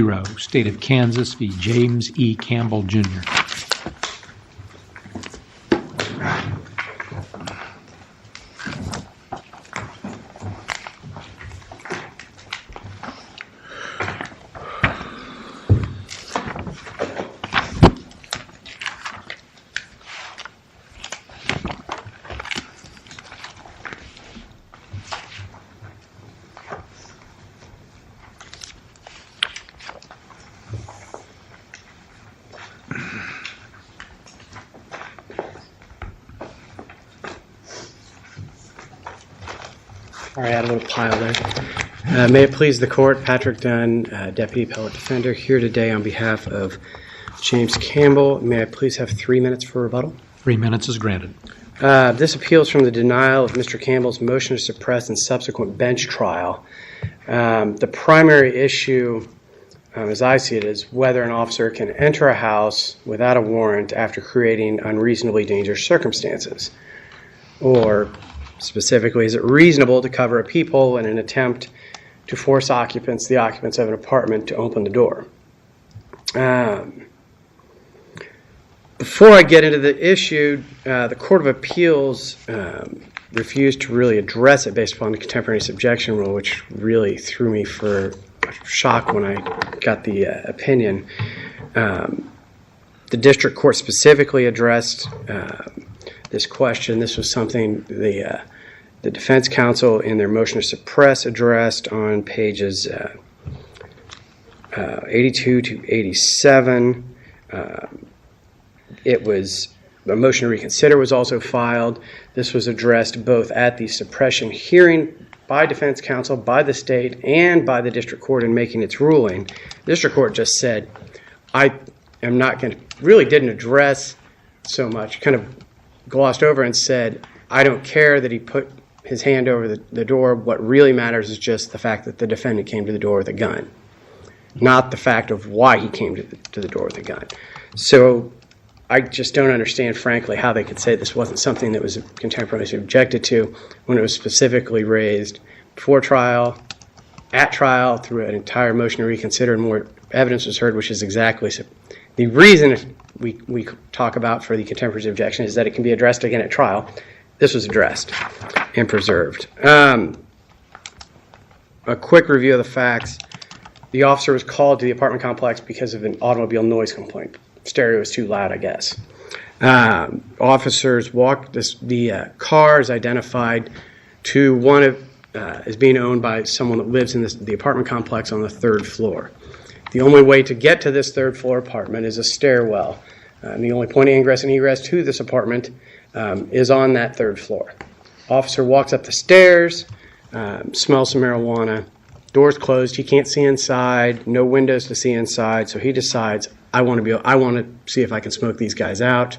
5-0, State of Kansas v. James E. Campbell, Jr. All right, I had a little pile there. May it please the Court, Patrick Dunn, Deputy Appellate Defender, here today on behalf of James Campbell. May I please have 3 minutes for rebuttal? 3 minutes is granted. This appeals from the denial of Mr. Campbell's motion to suppress and subsequent bench trial. The primary issue, as I see it, is whether an officer can enter a house without a warrant after creating unreasonably dangerous circumstances. Or, specifically, is it reasonable to cover a peephole in an attempt to force the occupants of an apartment to open the door? Before I get into the issue, the Court of Appeals refused to really address it based upon the contemporaneous objection rule, which really threw me for a shock when I got the opinion. The district court specifically addressed this question. This was something the defense counsel in their motion to suppress addressed on pages 82 to 87. It was a motion to reconsider was also filed. This was addressed both at the suppression hearing by defense counsel, by the state, and by the district court in making its ruling. The district court just said, I am not going to, really didn't address so much, kind of glossed over and said, I don't care that he put his hand over the door. What really matters is just the fact that the defendant came to the door with a gun, not the fact of why he came to the door with a gun. So I just don't understand, frankly, how they could say this wasn't something that was contemporaneously objected to when it was specifically raised before trial, at trial, through an entire motion to reconsider, and more evidence was heard, which is exactly so. The reason we talk about for the contemporaneous objection is that it can be addressed again at trial. This was addressed and preserved. A quick review of the facts. The officer was called to the apartment complex because of an automobile noise complaint. Stereo was too loud, I guess. Officers walked the cars identified to one of is being owned by someone that lives in the apartment complex on the third floor. The only way to get to this third floor apartment is a stairwell. And the only point of ingress and egress to this apartment is on that third floor. Officer walks up the stairs, smells some marijuana, door's closed, he can't see inside, no windows to see inside, so he decides, I want to see if I can smoke these guys out.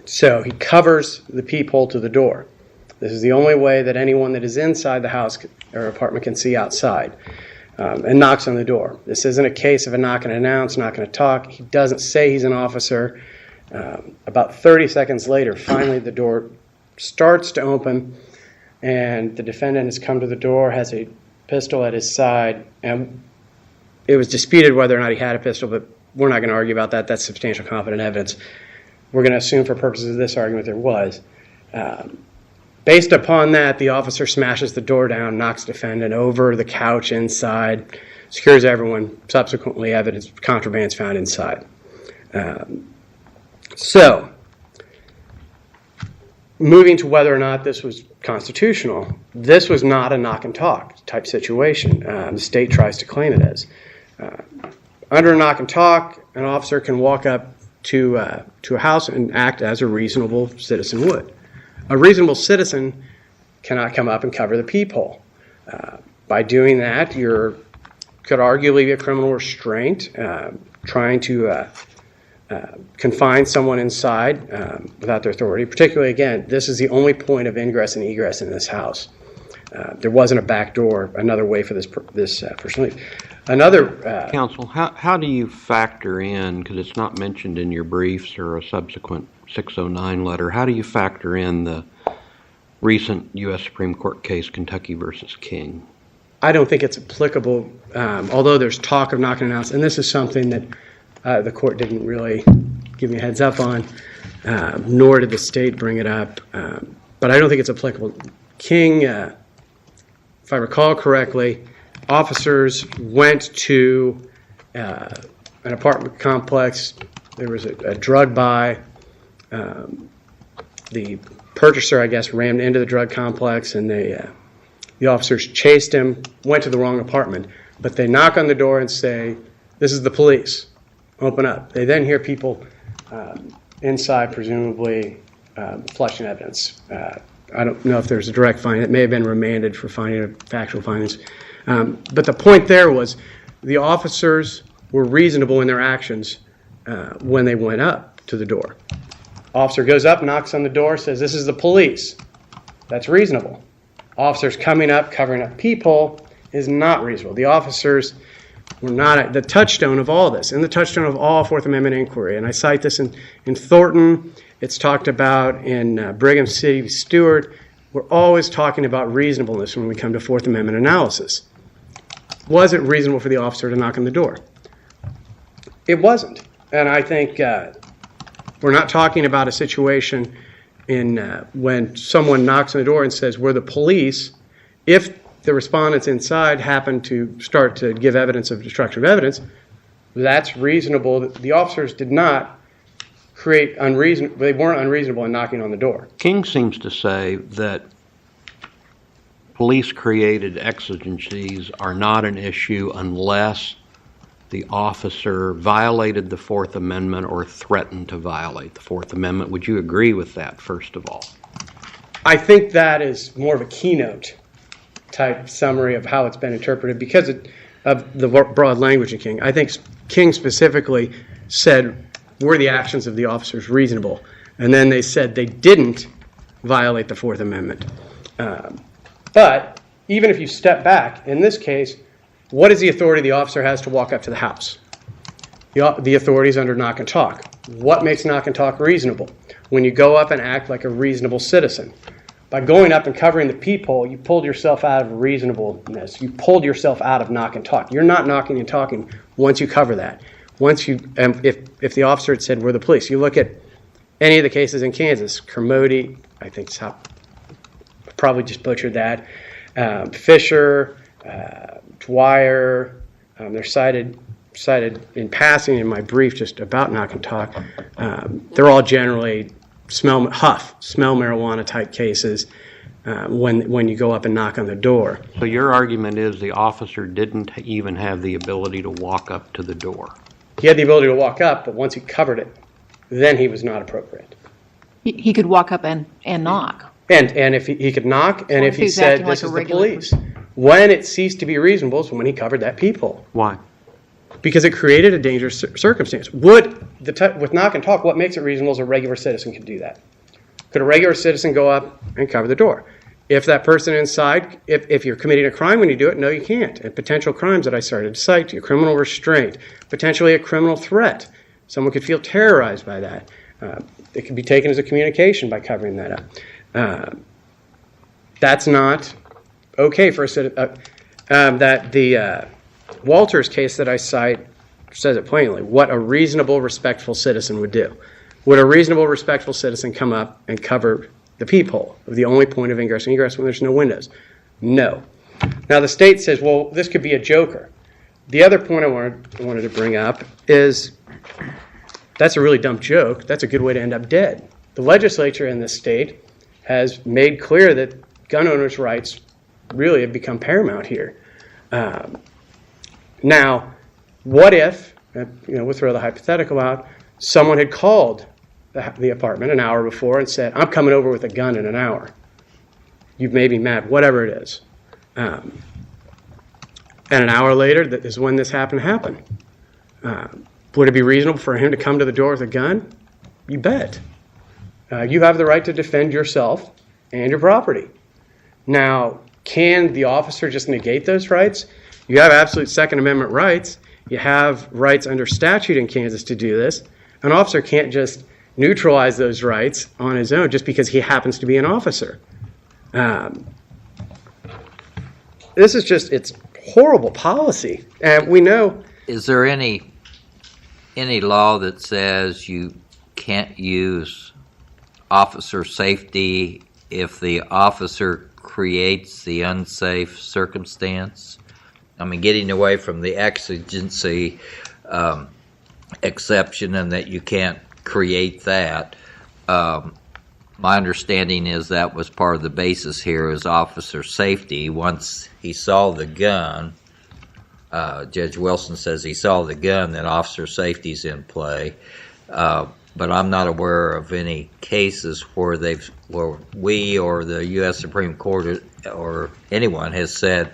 So he covers the peephole to the door. This is the only way that anyone that is inside the house or apartment can see outside, and knocks on the door. This isn't a case of a knock and announce, not going to talk. He doesn't say he's an officer. About 30 seconds later, finally the door starts to open, and the defendant has come to the door, has a pistol at his side, and it was disputed whether or not he had a pistol, but we're not going to argue about that. That's substantial competent evidence. We're going to assume for purposes of this argument there was. Based upon that, the officer smashes the door down, knocks the defendant over the couch inside, secures everyone. Subsequently, evidence contraband is found inside. So, moving to whether or not this was constitutional, this was not a knock and talk type situation. The state tries to claim it as. Under a knock and talk, an officer can walk up to a house and act as a reasonable citizen would. A reasonable citizen cannot come up and cover the peephole. By doing that, you could arguably be a criminal restraint, trying to confine someone inside without their authority. Particularly, again, this is the only point of ingress and egress in this house. There wasn't a back door, another way for this person to leave. Counsel, how do you factor in, because it's not mentioned in your briefs or a subsequent 609 letter, how do you factor in the recent U.S. Supreme Court case, Kentucky versus King? I don't think it's applicable, although there's talk of knocking and announce, and this is something that the court didn't really give me a heads up on, nor did the state bring it up, but I don't think it's applicable. King, if I recall correctly, officers went to an apartment complex. There was a drug buy. The purchaser, I guess, ran into the drug complex, and the officers chased him, went to the wrong apartment. But they knock on the door and say, "This is the police. Open up." They then hear people inside, presumably flushing evidence. I don't know if there's a direct finding. It may have been remanded for finding of factual findings. But the point there was the officers were reasonable in their actions when they went up to the door. Officer goes up, knocks on the door, says, "This is the police." That's reasonable. Officers coming up, covering up people is not reasonable. The officers were not at the touchstone of all this, and the touchstone of all Fourth Amendment inquiry. And I cite this in Thornton. It's talked about in Brigham City Stewart. We're always talking about reasonableness when we come to Fourth Amendment analysis. Was it reasonable for the officer to knock on the door? It wasn't. And I think we're not talking about a situation when someone knocks on the door and says, "We're the police." If the respondents inside happen to start to give evidence of destructive evidence, that's reasonable. The officers did not they weren't unreasonable in knocking on the door. King seems to say that police-created exigencies are not an issue unless the officer violated the Fourth Amendment or threatened to violate the Fourth Amendment. Would you agree with that, first of all? I think that is more of a keynote type summary of how it's been interpreted because of the broad language of King. I think King specifically said, were the actions of the officers reasonable? And then they said they didn't violate the Fourth Amendment. But even if you step back, in this case, what is the authority the officer has to walk up to the house? The authority is under knock and talk. What makes knock and talk reasonable? When you go up and act like a reasonable citizen. By going up and covering the peephole, you pulled yourself out of reasonableness. You pulled yourself out of knock and talk. You're not knocking and talking once you cover that. Once you, if the officer had said, "We're the police," you look at any of the cases in Kansas, Kermode, I think probably just butchered that, Fisher, Dwyer, they're cited in passing in my brief just about knock and talk. They're all generally smell marijuana type cases when you go up and knock on the door. So your argument is the officer didn't even have the ability to walk up to the door. He had the ability to walk up, but once he covered it, then he was not appropriate. He could walk up and knock. And if he could knock, and if he said, "This is the police," when it ceased to be reasonable is when he covered that peephole. Why? Because it created a dangerous circumstance. With knock and talk, what makes it reasonable is a regular citizen could do that. Could a regular citizen go up and cover the door? If that person inside, if you're committing a crime when you do it, no, you can't. And potential crimes that I started to cite, your criminal restraint, potentially a criminal threat. Someone could feel terrorized by that. It could be taken as a communication by covering that up. That's not okay for a citizen. The Walters case that I cite says it plainly, what a reasonable, respectful citizen would do. Would a reasonable, respectful citizen come up and cover the peephole of the only point of ingress and egress when there's no windows? No. Now the state says, well, this could be a joker. The other point I wanted to bring up is that's a really dumb joke. That's a good way to end up dead. The legislature in this state has made clear that gun owners' rights really have become paramount here. Now, what if, we'll throw the hypothetical out, someone had called the apartment an hour before and said, "I'm coming over with a gun in an hour. You've made me mad," whatever it is. And an hour later, that is when this happened to happen. Would it be reasonable for him to come to the door with a gun? You bet. You have the right to defend yourself and your property. Now, can the officer just negate those rights? You have absolute Second Amendment rights. You have rights under statute in Kansas to do this. An officer can't just neutralize those rights on his own just because he happens to be an officer. this is just, it's horrible policy. And we know. Is there any law that says you can't use officer safety if the officer creates the unsafe circumstance? I mean, getting away from the exigency exception and that you can't create that. My understanding is that was part of the basis here is officer safety. Once he saw the gun, Judge Wilson says he saw the gun, then officer safety's in play. But I'm not aware of any cases where we or the U.S. Supreme Court or anyone has said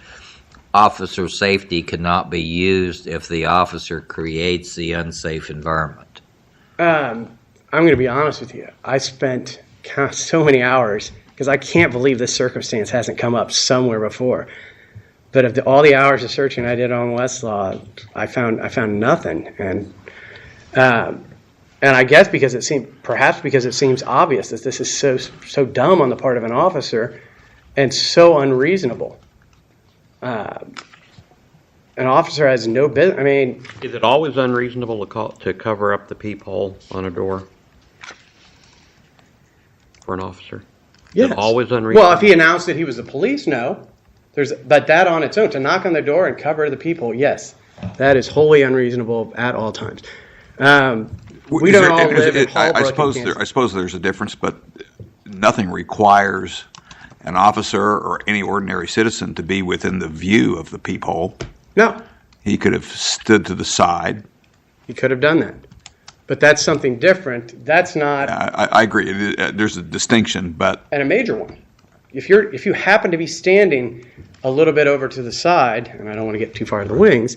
officer safety cannot be used if the officer creates the unsafe environment. I'm going to be honest with you. I spent so many hours because I can't believe this circumstance hasn't come up somewhere before. But of all the hours of searching I did on Westlaw, I found nothing. And I guess because it seems obvious that this is so dumb on the part of an officer and so unreasonable. An officer has no business. I mean, is it always unreasonable to cover up the peephole on a door for an officer? Yes. Is it always unreasonable? Well, if he announced that he was the police, no. But that on its own, to knock on the door and cover the peephole, yes, that is wholly unreasonable at all times. We don't all live in Hallbrook. I suppose there's a difference, but nothing requires an officer or any ordinary citizen to be within the view of the peephole. No. He could have stood to the side. He could have done that. But that's something different. That's not... I agree. There's a distinction, but... And a major one. If you happen to be standing a little bit over to the side, and I don't want to get too far in the wings,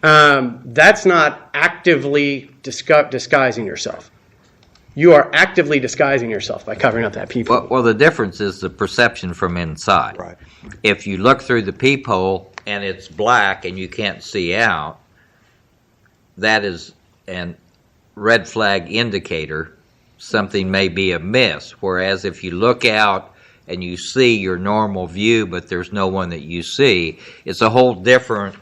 that's not actively disguising yourself. You are actively disguising yourself by covering up that peephole. Well, the difference is the perception from inside. Right. If you look through the peephole and it's black and you can't see out, that is an red flag indicator. Something may be amiss. Whereas if you look out and you see your normal view, but there's no one that you see, it's a whole different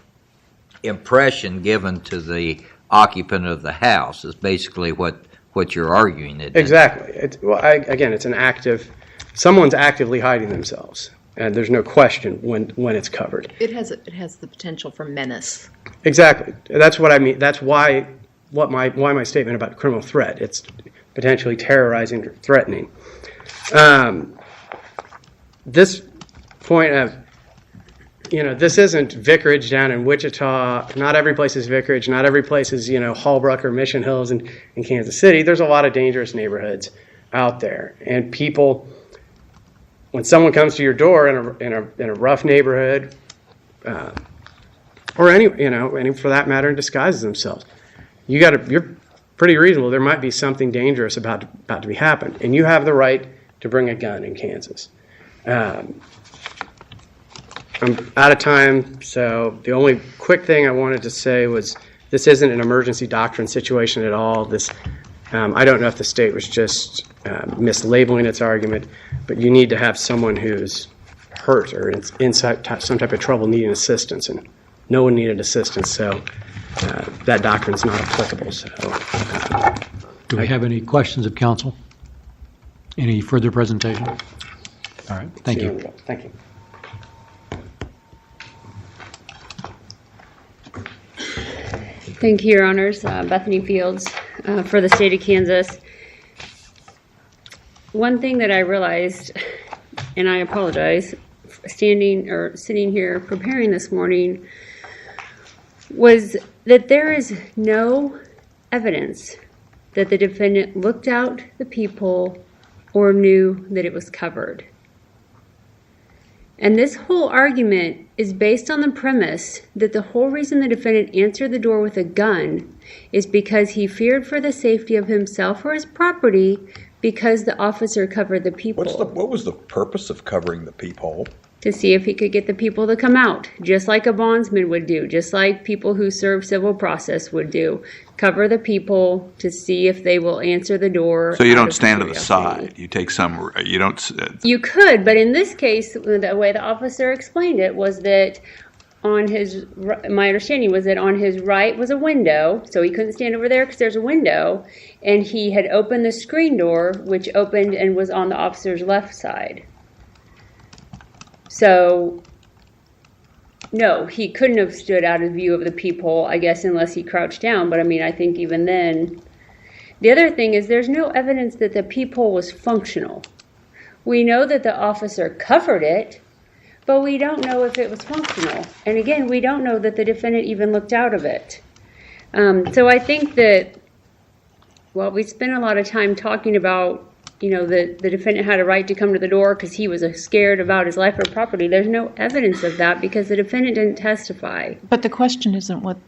impression given to the occupant of the house. Is basically what you're arguing. Exactly. It's an active. Someone's actively hiding themselves, and there's no question when it's covered. It has the potential for menace. Exactly. That's what I mean. That's why my statement about criminal threat. It's potentially terrorizing or threatening. This point of, this isn't vicarage down in Wichita. Not every place is vicarage. Not every place is, Hallbrook or Mission Hills in Kansas City. There's a lot of dangerous neighborhoods out there. And people, when someone comes to your door in a rough neighborhood, or any for that matter, disguises themselves, you're pretty reasonable. There might be something dangerous about to be happen, and you have the right to bring a gun in Kansas. I'm out of time, so the only quick thing I wanted to say was this isn't an emergency doctrine situation at all. I don't know if the state was just mislabeling its argument, but you need to have someone who's hurt or in some type of trouble needing assistance, and no one needed assistance, so that doctrine's not applicable. So, do we have any questions of counsel? Any further presentation? All right, thank you. Thank you. Thank you, Your Honors. Bethany Fields for the state of Kansas. One thing that I realized, and I apologize, sitting here preparing this morning, was that there is no evidence that the defendant looked out the peephole or knew that it was covered. And this whole argument is based on the premise that the whole reason the defendant answered the door with a gun is because he feared for the safety of himself or his property because the officer covered the peephole. What was the purpose of covering the peephole? to see if he could get the people to come out, just like a bondsman would do, just like people who serve civil process would do. Cover the people to see if they will answer the door. So you out don't of stand to the curiosity. side. You take some. You don't. You could, but in this case, the way the officer explained it was that on his, my understanding was that on his right was a window, so he couldn't stand over there because there's a window, and he had opened the screen door, which opened and was on the officer's left side. So, no, he couldn't have stood out of view of the peephole, I guess, unless he crouched down. But I mean, I think even then, the other thing is there's no evidence that the peephole was functional. We know that the officer covered it, but we don't know if it was functional. And again, we don't know that the defendant even looked out of it. So I think that, well, we spent a lot of time talking about, you know, the defendant had a right to come to the door because he was scared about his life or property. There's no evidence of that because the defendant didn't testify. But the question isn't what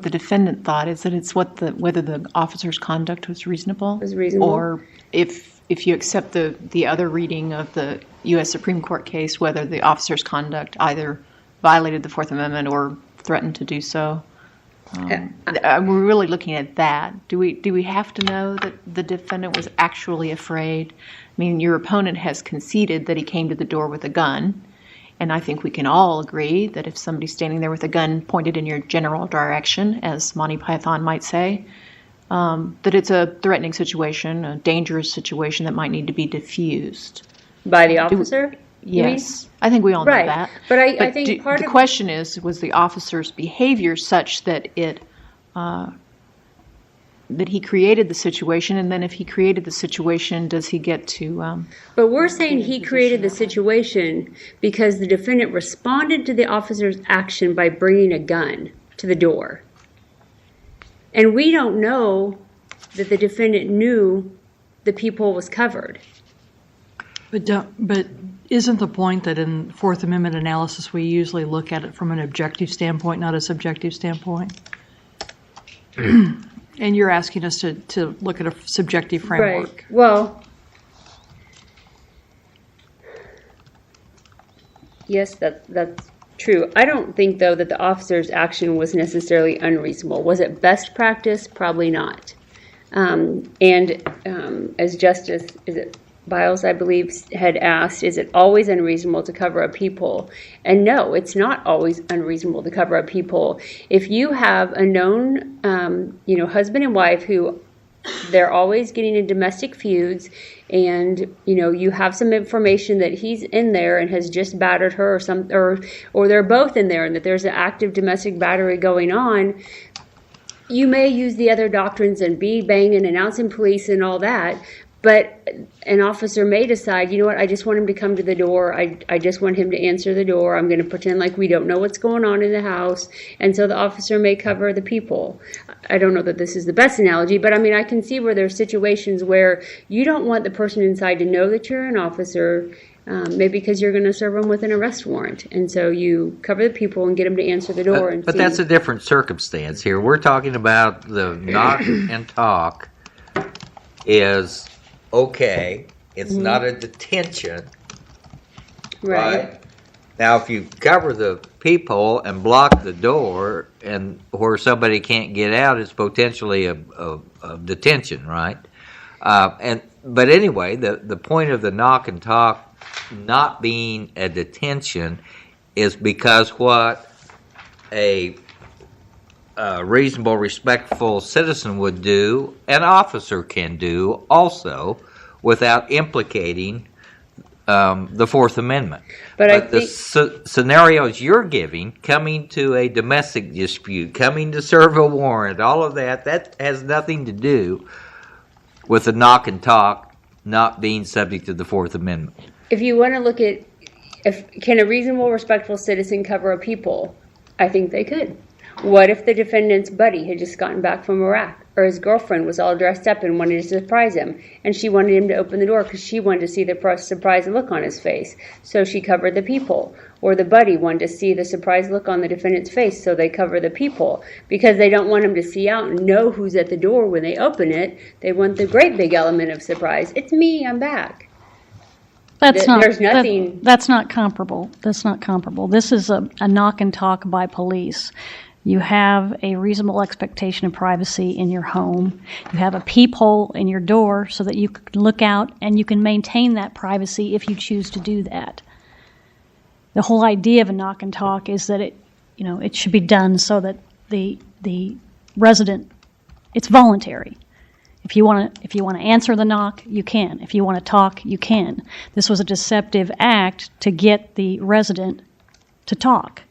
the defendant thought, is that it's whether the officer's conduct was reasonable. Was reasonable. Or if you accept the other reading of the U.S. Supreme Court case, whether the officer's conduct either violated the Fourth Amendment or threatened to do so. We're really looking at that. Do we have to know that the defendant was actually afraid? I mean, your opponent has conceded that he came to the door with a gun, and I think we can all agree that if somebody's standing there with a gun pointed in your general direction, as Monty Python might say, that it's a threatening situation, a dangerous situation that might need to be diffused. By the officer? Yes, I think we all know Right. that. But I think the question is, was the officer's behavior such that that he created the situation, and then if he created the situation, does he get to... But we're saying he created the situation because the defendant responded to the officer's action by bringing a gun to the door. And we don't know that the defendant knew the peephole was covered. But isn't the point that in Fourth Amendment analysis we usually look at it from an objective standpoint, not a subjective standpoint? And you're asking us to look at a subjective framework. Right. Well, yes, that's true. I don't think, though, that the officer's action was necessarily unreasonable. Was it best practice? Probably not. As Justice, is it Biles, I believe, had asked, is it always unreasonable to cover a peephole? And no, it's not always unreasonable to cover a peephole. If you have a known, husband and wife who they're always getting in domestic feuds, and you have some information that he's in there and has just battered her, or they're both in there, and that there's an active domestic battery going on, you may use the other doctrines and be banging, announcing police and all that. But an officer may decide, you know what, I just want him to come to the door. I just want him to answer the door. I'm going to pretend like we don't know what's going on in the house. And so the officer may cover the peephole. I don't know that this is the best analogy, but I mean, I can see where there's situations where you don't want the person inside to know that you're an officer, maybe because you're going to serve them with an arrest warrant. And so you cover the peephole and get them to answer the door. But that's a different circumstance here. We're talking about the knock and talk is... okay, it's not a detention, right? Now, if you cover the peephole and block the door, and where somebody can't get out, it's potentially a detention, right? But anyway, the point of the knock and talk not being a detention is because what a reasonable, respectful citizen would do, an officer can do also, without implicating the Fourth Amendment. But the scenarios you're giving, coming to a domestic dispute, coming to serve a warrant, all of that has nothing to do with the knock and talk not being subject to the Fourth Amendment. If you want to look at, can a reasonable, respectful citizen cover a peephole? I think they could. What if the defendant's buddy had just gotten back from Iraq, or his girlfriend was all dressed up and wanted to surprise him, and she wanted him to open the door because she wanted to see the surprised look on his face, so she covered the peephole. Or the buddy wanted to see the surprised look on the defendant's face, so they cover the peephole. Because they don't want him to see out and know who's at the door when they open it. They want the great big element of surprise. It's me, I'm back. There's nothing. That's not comparable. That's not comparable. This is a knock and talk by police. You have a reasonable expectation of privacy in your home. You have a peephole in your door so that you can look out and you can maintain that privacy if you choose to do that. The whole idea of a knock and talk is that it should be done so that the resident, it's voluntary. If you want to answer the knock, you can. If you want to talk, you can. This was a deceptive act to get the resident to talk.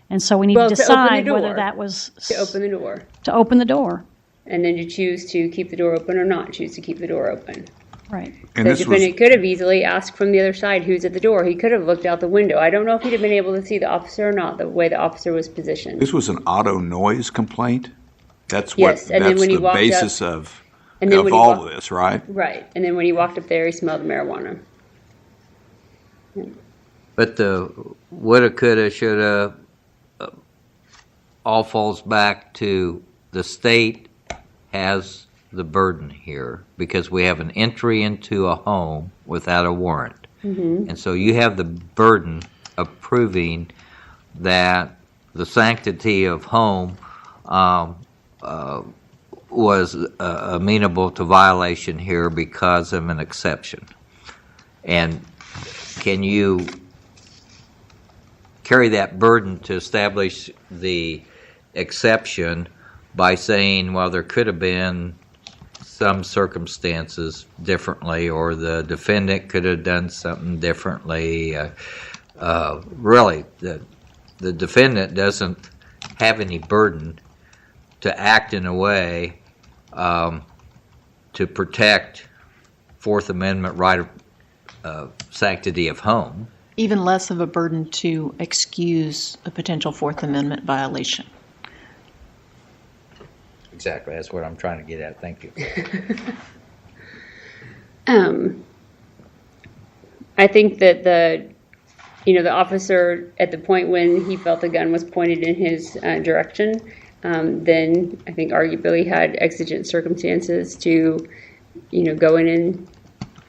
And so we need to decide whether that was to open the door. To open the door. And then you choose to keep the door open or not choose to keep the door open. Right. And The defendant could have easily asked from the other side who's at the door. He could have looked out the window. I don't know if he'd have been able to see the officer or not, the way the officer was positioned. This was an auto noise complaint? That's Yes, and then that's when he the walked basis up- of and then when he all walked- of this, right? Right. And then when he walked up there, he smelled the marijuana. But the woulda, coulda, shoulda, all falls back to the state has the burden here because we have an entry into a home without a warrant. And so you have the burden of proving that the sanctity of home was amenable to violation here because of an exception. And can you carry that burden to establish the exception by saying, well, there could have been some circumstances differently, or the defendant could have done something differently? Really, the defendant doesn't have any burden to act in a way to protect Fourth Amendment right of sanctity of home. Even less of a burden to excuse a potential Fourth Amendment violation. Exactly, that's what I'm trying to get at. Thank you. I think that the officer at the point when he felt the gun was pointed in his direction, then I think arguably had exigent circumstances to, go in and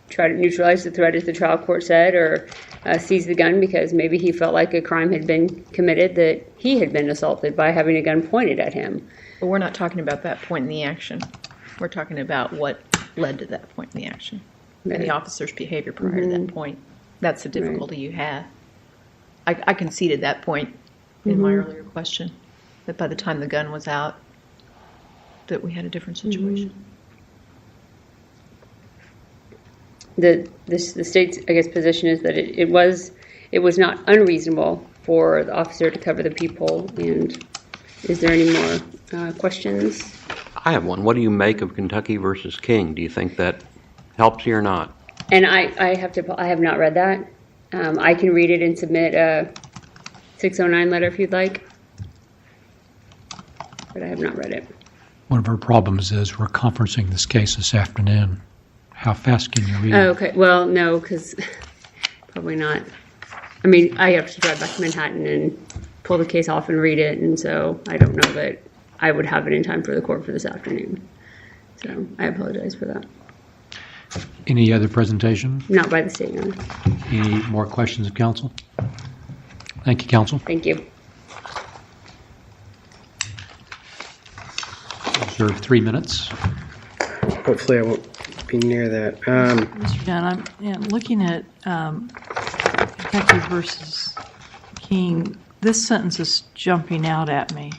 try to neutralize the threat, as the trial court said, or seize the gun because maybe he felt like a crime had been committed, that he had been assaulted by having a gun pointed at him. But we're not talking about that point in the action. We're talking about what led to that point in the action. And the officer's behavior prior to that point. That's the difficulty you have. I conceded that point in my earlier question, that by the time the gun was out, that we had a different situation. The state's, I guess, position is that it was not unreasonable for the officer to cover the peephole. And is there any more questions? I have one. What do you make of Kentucky versus King? Do you think that helps you or not? And I have not read that. I can read it and submit a 609 letter if you'd like, but I have not read it. One of our problems is we're conferencing this case this afternoon. How fast can you read? Oh, okay. Well, no, because probably not. I mean, I have to drive back to Manhattan and pull the case off and read it, and so I don't know that I would have it in time for the court for this afternoon. So I apologize for that. Any other presentation? Not by the state, no. Any more questions of counsel? Thank you, counsel. Thank you. Reserve 3 minutes. Hopefully I won't be near that. Mr. Dunn, I'm looking at Kentucky versus King. This sentence is jumping out at me.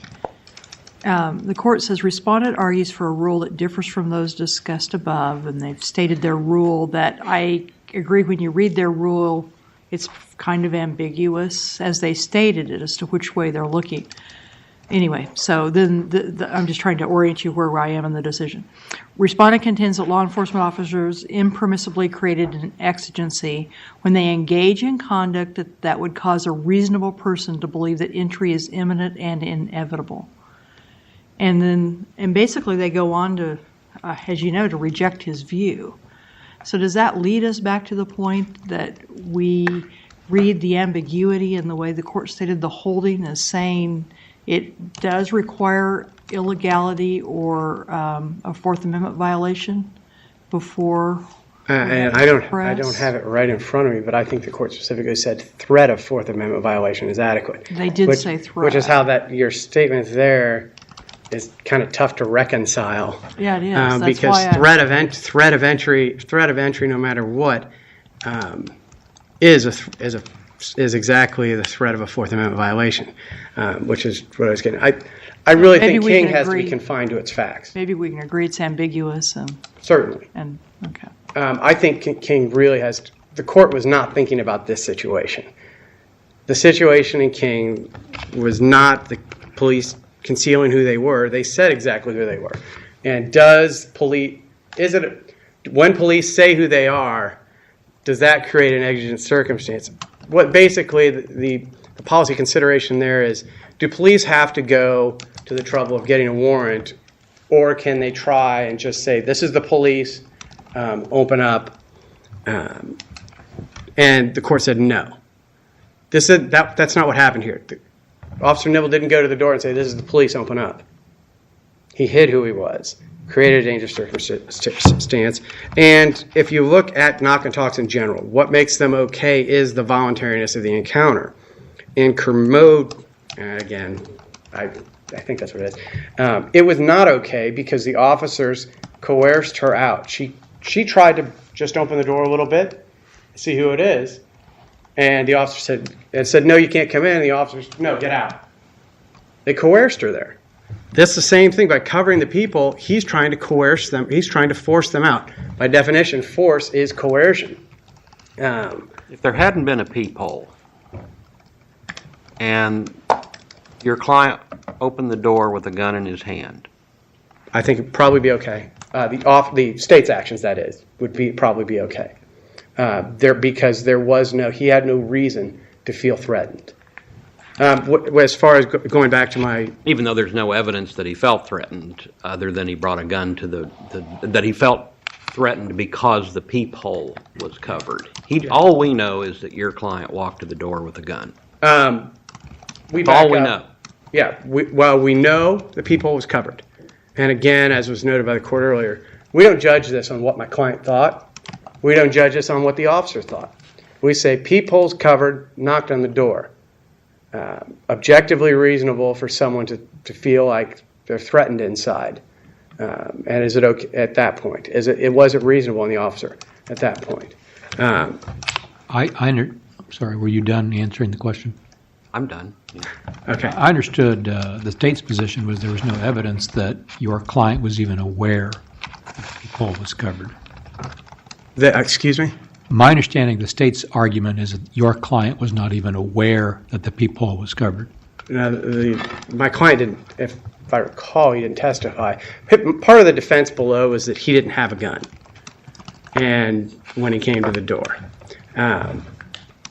The court says, respondent argues for a rule that differs from those discussed above, and they've stated their rule that I agree when you read their rule, it's kind of ambiguous as they stated it as to which way they're looking. Anyway, so then I'm just trying to orient you where I am in the decision. Respondent contends that law enforcement officers impermissibly created an exigency when they engage in conduct that would cause a reasonable person to believe that entry is imminent and inevitable. And basically they go on to, as you know, to reject his view. So does that lead us back to the point that we read the ambiguity in the way the court stated the holding as saying it does require illegality or a Fourth Amendment violation before And I don't have it right in front of me, but I think the court specifically said threat of Fourth Amendment violation is adequate. They did say threat. Which is how your statement there is kind of tough to reconcile. Yeah, it is. That's Because why threat of entry, no matter what, is exactly the threat of a Fourth Amendment violation, which is what I was getting. I really Maybe think we King can has to be agree. confined to its facts. Maybe we can agree it's ambiguous Certainly. and okay. I think King really has. The court was not thinking about this situation. The situation in King was not the police concealing who they were. They said exactly who they were. And when police say who they are, does that create an exigent circumstance? What basically the policy consideration there is, do police have to go to the trouble of getting a warrant, or can they try and just say, this is the police, open up? And the court said no. That's not what happened here. Officer Nibble didn't go to the door and say, this is the police, open up. He hid who he was, created a dangerous circumstance. And if you look at knock and talks in general, what makes them okay is the voluntariness of the encounter. In Kermode, again, I think that's what it is, it was not okay because the officers coerced her out. She tried to just open the door a little bit, see who it is, and the officer said, no, you can't come in. And the officers, no, get out. They coerced her there. That's the same thing. By covering the people, he's trying to coerce them. He's trying to force them out. By definition, force is coercion. If there hadn't been a peephole and your client opened the door with a gun in his hand, I think it'd probably be okay. The state's actions, that is, would probably be okay. Because he had no reason to feel threatened. As far as going back to my... even though there's no evidence that he felt threatened, other than he brought a gun to that he felt threatened because the peephole was covered. All we know is that your client walked to the door with a gun. We know. Yeah, we know the peephole was covered. And again, as was noted by the court earlier, we don't judge this on what my client thought. We don't judge this on what the officer thought. We say peephole's covered, knocked on the door. Objectively reasonable for someone to feel like they're threatened inside. And is it okay at that point? Was it reasonable in the officer at that point? Sorry, were you done answering the question? I'm done. Yeah. Okay. I understood the state's position was there was no evidence that your client was even aware that the peephole was covered. Excuse me? My understanding, the state's argument is that your client was not even aware that the peephole was covered. My client didn't, if I recall, he didn't testify. Part of the defense below was that he didn't have a gun, and when he came to the door, and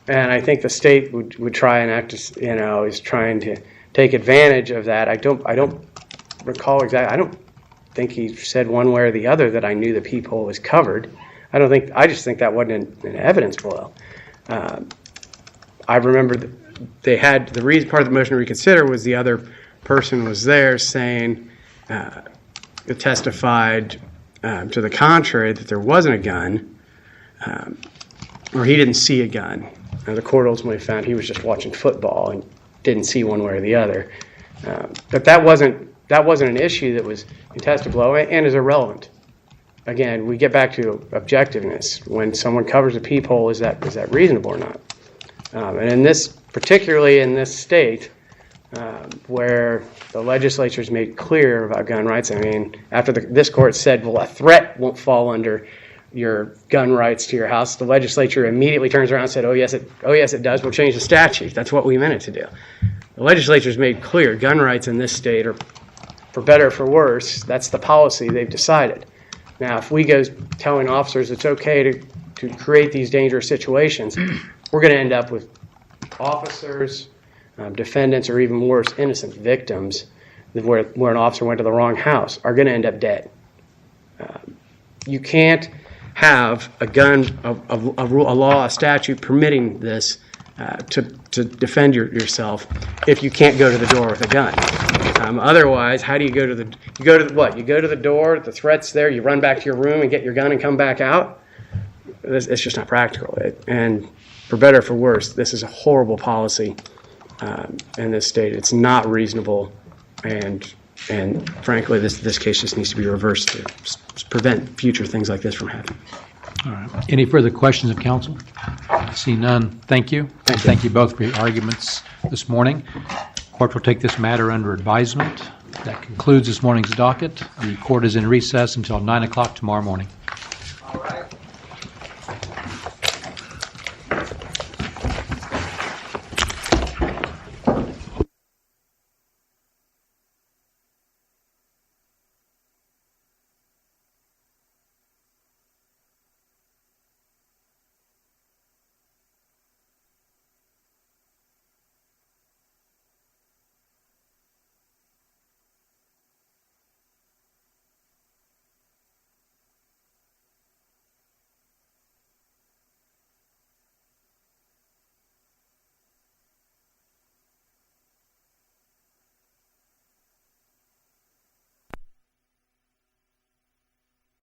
I think the state would try and act as, is trying to take advantage of that. I don't recall exactly. I don't think he said one way or the other that I knew the peephole was covered. I just think that wasn't in evidence below. I remember that they had the reason. Part of the motion to reconsider was the other person was there saying, testified to the contrary, that there wasn't a gun, or he didn't see a gun. And the court ultimately found he was just watching football and didn't see one way or the other. But that wasn't an issue that was contested below and is irrelevant. Again, we get back to objectiveness. When someone covers a peephole, is that reasonable or not? And particularly in this state, where the legislature's made clear about gun rights. I mean, after this court said, well, a threat won't fall under your gun rights to your house, the legislature immediately turns around and said, oh yes it does. We'll change the statute. That's what we meant it to do. The legislature's made clear gun rights in this state are, for better or for worse, that's the policy they've decided. Now, if we go telling officers it's okay to create these dangerous situations, we're going to end up with officers, defendants, or even worse, innocent victims where an officer went to the wrong house are going to end up dead. You can't have a gun, a law, a statute permitting this to defend yourself if you can't go to the door with a gun. Otherwise, how do you go to the? You go to the door. The threat's there. You run back to your room and get your gun and come back out. it's just not practical. And for better or for worse, this is a horrible policy in this state. It's not reasonable, and frankly, this case just needs to be reversed to prevent future things like this from happening. All right. Any further questions of council? I see none. Thank you. Thank you both for your arguments this morning. Court will take this matter under advisement. That concludes this morning's docket. The court is in recess until 9 o'clock tomorrow morning.